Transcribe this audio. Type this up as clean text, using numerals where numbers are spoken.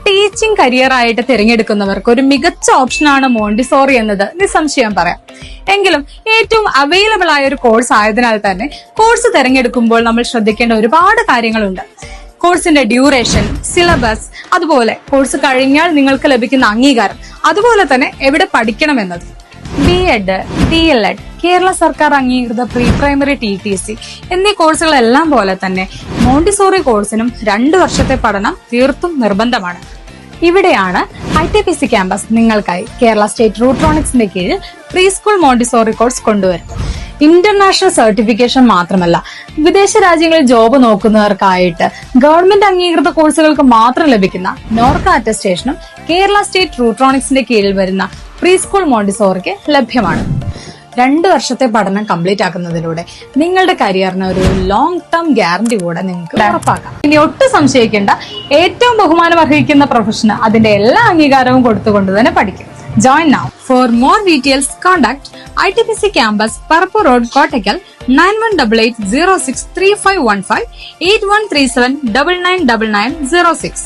Teaching career ആയിട്ട് തിരഞ്ഞെടുക്കുന്നവർക്ക് ഒരു മികച്ച ഓപ്ഷനാണ് മോണ്ടിസോറി എന്നത് നിസ്സംശയം പറയാം. എങ്കിലും ഏറ്റവും അവൈലബിൾ ആയ ഒരു കോഴ്സ് ആയതിനാൽ തന്നെ കോഴ്സ് തിരഞ്ഞെടുക്കുമ്പോൾ നമ്മൾ ശ്രദ്ധിക്കേണ്ട ഒരുപാട് കാര്യങ്ങളുണ്ട്. കോഴ്സിന്റെ ഡ്യൂറേഷൻ, സിലബസ്, അതുപോലെ കോഴ്സ് കഴിഞ്ഞാൽ നിങ്ങൾക്ക് ലഭിക്കുന്ന അംഗീകാരം, അതുപോലെ തന്നെ എവിടെ പഠിക്കണമെന്നത്. B.Ed, D.El.Ed, കേരള സർക്കാർ അംഗീകൃത പ്രീ പ്രൈമറി TTC എന്നീ കോഴ്സുകളെല്ലാം പോലെ തന്നെ മോണ്ടിസോറി കോഴ്സിനും 2 വർഷത്തെ പഠനം തീർത്തും നിർബന്ധമാണ്. ഇവിടെയാണ് ITPC ക്യാമ്പസ് നിങ്ങൾക്കായി കേരള സ്റ്റേറ്റ് റൂട്രോണിക്സിന്റെ കീഴിൽ പ്രീ സ്കൂൾ മോണ്ടിസോറി കോഴ്സ് കൊണ്ടുവരും. ഇന്റർനാഷണൽ സർട്ടിഫിക്കേഷൻ മാത്രമല്ല, വിദേശ രാജ്യങ്ങളിൽ ജോബ് നോക്കുന്നവർക്കായിട്ട് ഗവൺമെന്റ് അംഗീകൃത കോഴ്സുകൾക്ക് മാത്രം ലഭിക്കുന്ന നോർക്ക അറ്റസ്റ്റേഷനും കേരള സ്റ്റേറ്റ് റൂട്രോണിക്സിന്റെ കീഴിൽ വരുന്ന പ്രീ സ്കൂൾ മോണ്ടിസോറിക്ക് ലഭ്യമാണ്. 2 വർഷത്തെ പഠനം കംപ്ലീറ്റ് ആക്കുന്നതിലൂടെ നിങ്ങളുടെ കരിയറിന് ഒരു ലോങ് ടേം ഗ്യാരണ്ടി കൂടെ നിങ്ങൾക്ക് ഉറപ്പാക്കാം. ഇനി ഒട്ടും സംശയിക്കേണ്ട, ഏറ്റവും ബഹുമാനം അർഹിക്കുന്ന പ്രൊഫഷന് അതിന്റെ എല്ലാ അംഗീകാരവും കൊടുത്തുകൊണ്ട് തന്നെ പഠിക്കും. Join now. For more details, contact ITPC Campus, Parapur Road, Kottakkal, 9188 06 3515 8137 9999 06.